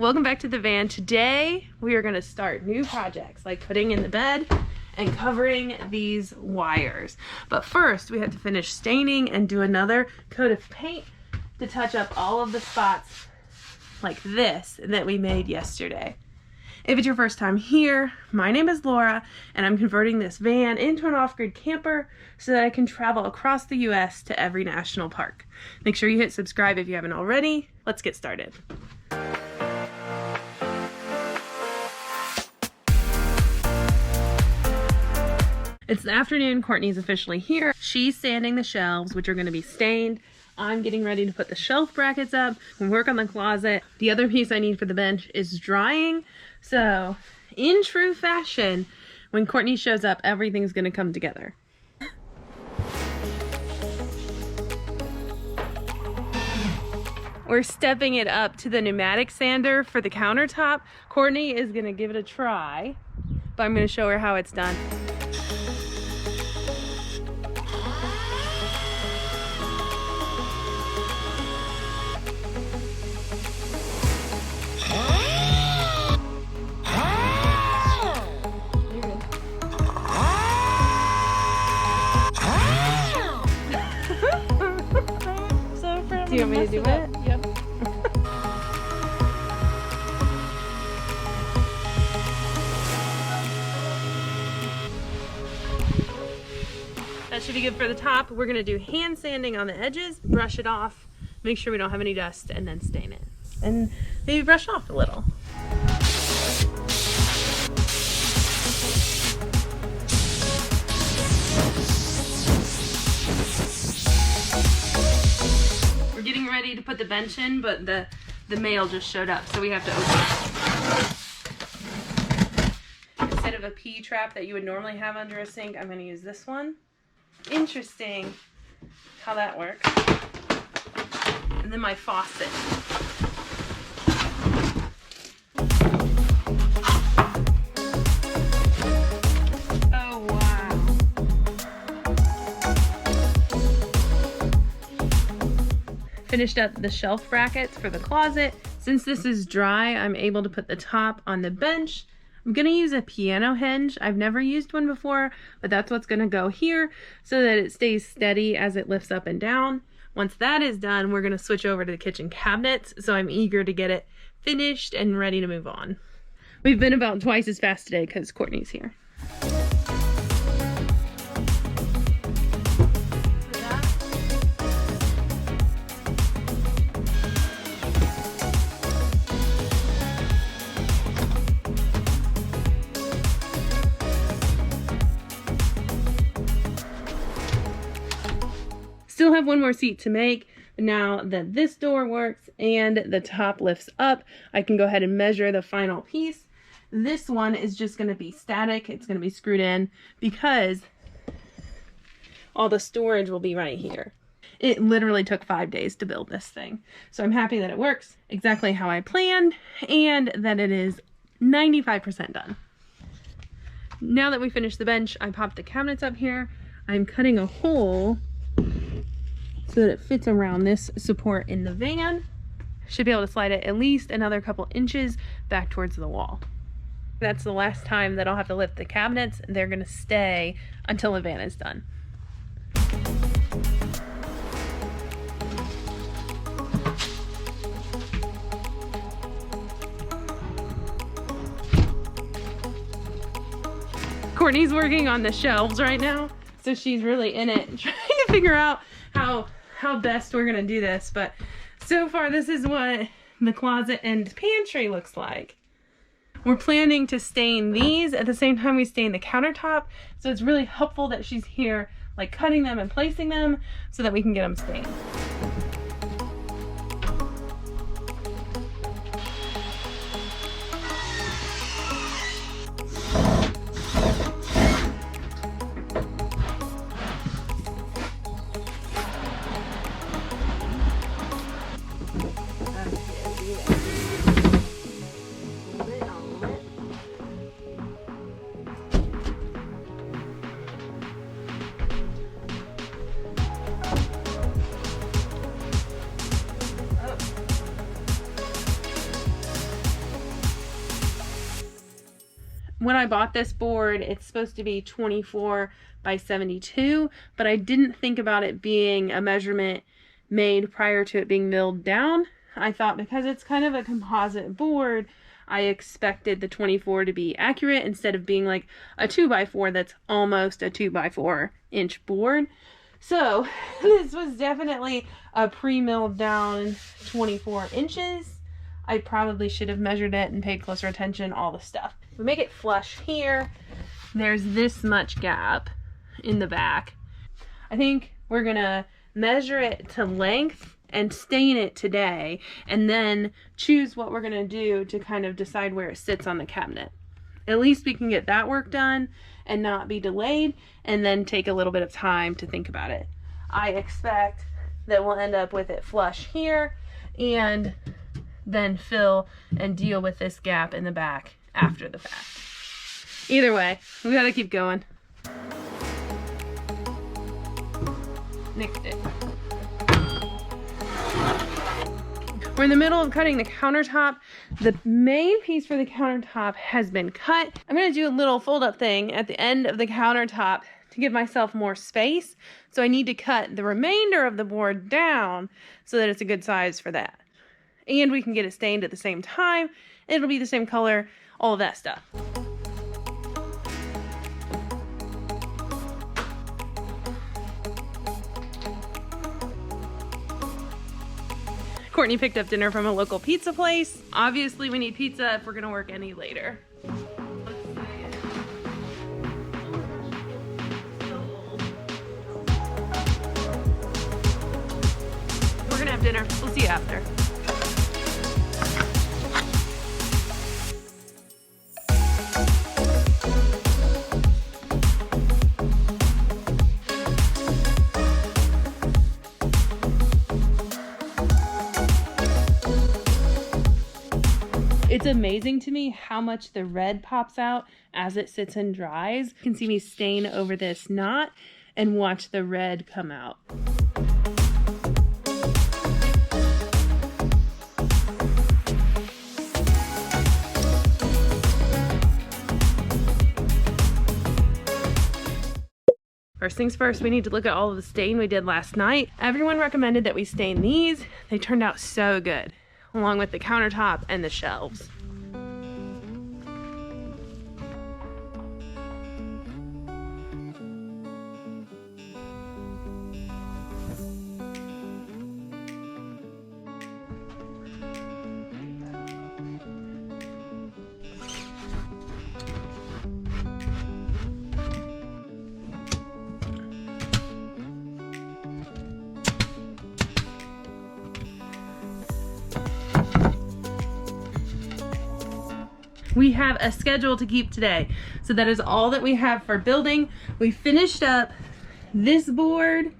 welcome back to the van. Today we are going to start new projects like putting in the bed and covering these wires. But first we have to finish staining and do another coat of paint to touch up all of the spots like this that we made yesterday. If it's your first time here, my name is Laura and I'm converting this van into an off-grid camper so that I can travel across the US to every national park. Make sure you hit subscribe if you haven't already. Let's get started. It's the afternoon, Courtney's officially here. She's sanding the shelves, which are gonna be stained. I'm getting ready to put the shelf brackets up and work on the closet. The other piece I need for the bench is drying. So, in true fashion, when Courtney shows up, everything's gonna come together. We're stepping it up to the pneumatic sander for the countertop. Courtney is gonna give it a try, but I'm gonna show her how it's done. Do you want me to do it? Yep. That should be good for the top. We're gonna do hand sanding on the edges, brush it off, make sure we don't have any dust, and then stain it. And maybe brush off a little. Getting ready to put the bench in, but the mail just showed up, so we have to open it. Instead of a P-trap that you would normally have under a sink, I'm going to use this one. Interesting how that works. And then my faucet. Finished up the shelf brackets for the closet. Since this is dry, I'm able to put the top on the bench. I'm gonna use a piano hinge. I've never used one before, but that's what's gonna go here so that it stays steady as it lifts up and down. Once that is done, we're gonna switch over to the kitchen cabinets, so I'm eager to get it finished and ready to move on. We've been about twice as fast today because Courtney's here. Still have one more seat to make. Now that this door works and the top lifts up, I can go ahead and measure the final piece. This one is just going to be static. It's going to be screwed in because all the storage will be right here. It literally took 5 days to build this thing. So I'm happy that it works exactly how I planned and that it is 95% done. Now that we finished the bench, I popped the cabinets up here. I'm cutting a hole so that it fits around this support in the van. Should be able to slide it at least another couple inches back towards the wall. That's the last time that I'll have to lift the cabinets. They're gonna stay until the van is done. Courtney's working on the shelves right now, so she's really in it, trying to figure out how best we're gonna do this. But so far this is what the closet and pantry looks like. We're planning to stain these at the same time we stain the countertop, so it's really helpful that she's here like cutting them and placing them so that we can get them stained. When I bought this board, it's supposed to be 24 by 72, but I didn't think about it being a measurement made prior to it being milled down. I thought because it's kind of a composite board, I expected the 24 to be accurate instead of being like a 2x4 that's almost a 2x4 inch board. So this was definitely a pre-milled down 24 inches. I probably should have measured it and paid closer attention, all the stuff. If we make it flush here, there's this much gap in the back. I think we're gonna measure it to length and stain it today, and then choose what we're gonna do to kind of decide where it sits on the cabinet. At least we can get that work done and not be delayed, and then take a little bit of time to think about it. I expect that we'll end up with it flush here, and then fill and deal with this gap in the back after the fact. Either way, we gotta keep going. Nixed it. We're in the middle of cutting the countertop. The main piece for the countertop has been cut. I'm gonna do a little fold up thing at the end of the countertop to give myself more space. So I need to cut the remainder of the board down so that it's a good size for that. And we can get it stained at the same time. It'll be the same color, all of that stuff. Courtney picked up dinner from a local pizza place. Obviously we need pizza if we're gonna work any later. We're gonna have dinner. We'll see you after. It's amazing to me how much the red pops out as it sits and dries. You can see me stain over this knot and watch the red come out. First things first, we need to look at all of the stain we did last night. Everyone recommended that we stain these. They turned out so good, along with the countertop and the shelves. We have a schedule to keep today. So that is all that we have for building. We finished up this board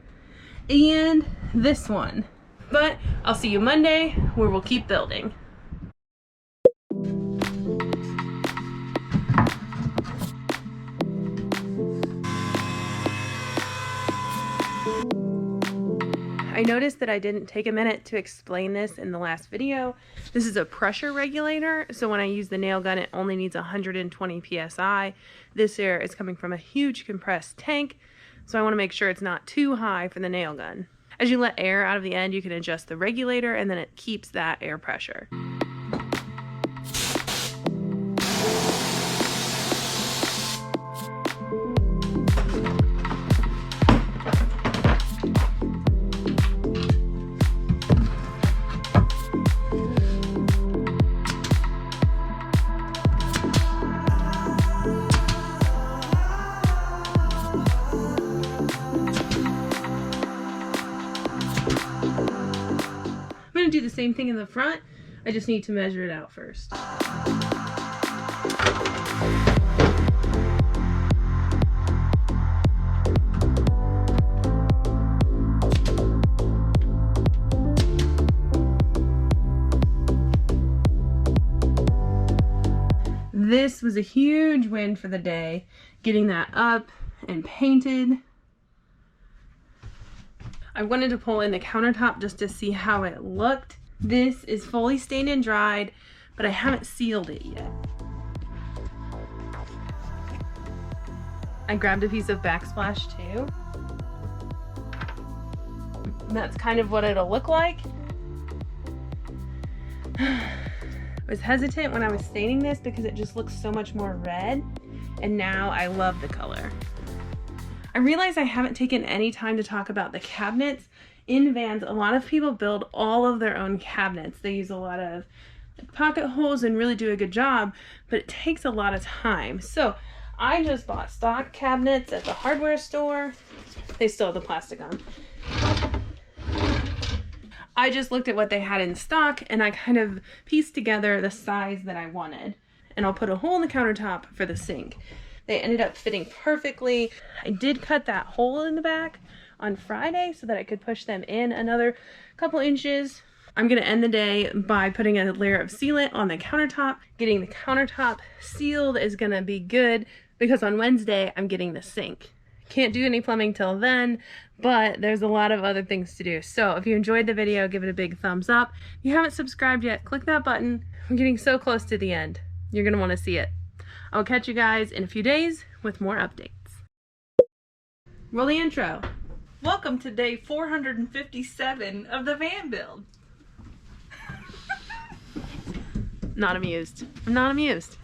and this one. But I'll see you Monday where we'll keep building. I noticed that I didn't take a minute to explain this in the last video. This is a pressure regulator, so when I use the nail gun, it only needs 120 psi. This air is coming from a huge compressed tank, so I want to make sure it's not too high for the nail gun. As you let air out of the end, you can adjust the regulator, and then it keeps that air pressure. Do the same thing in the front. I just need to measure it out first. This was a huge win for the day, getting that up and painted. I wanted to pull in the countertop just to see how it looked. This is fully stained and dried, but I haven't sealed it yet. I grabbed a piece of backsplash too. And that's kind of what it'll look like. I was hesitant when I was staining this because it just looks so much more red, and now I love the color. I realize I haven't taken any time to talk about the cabinets. In vans, a lot of people build all of their own cabinets. They use a lot of pocket holes and really do a good job, but it takes a lot of time. So I just bought stock cabinets at the hardware store. They still have the plastic on. I just looked at what they had in stock and I kind of pieced together the size that I wanted. And I'll put a hole in the countertop for the sink. They ended up fitting perfectly. I did cut that hole in the back on Friday so that I could push them in another couple inches. I'm gonna end the day by putting a layer of sealant on the countertop. Getting the countertop sealed is gonna be good because on Wednesday I'm getting the sink. Can't do any plumbing till then, but there's a lot of other things to do. So if you enjoyed the video, give it a big thumbs up. If you haven't subscribed yet, click that button. We're getting so close to the end. You're gonna wanna see it. I'll catch you guys in a few days with more updates. Roll the intro. Welcome to day 457 of the van build. Not amused. I'm not amused.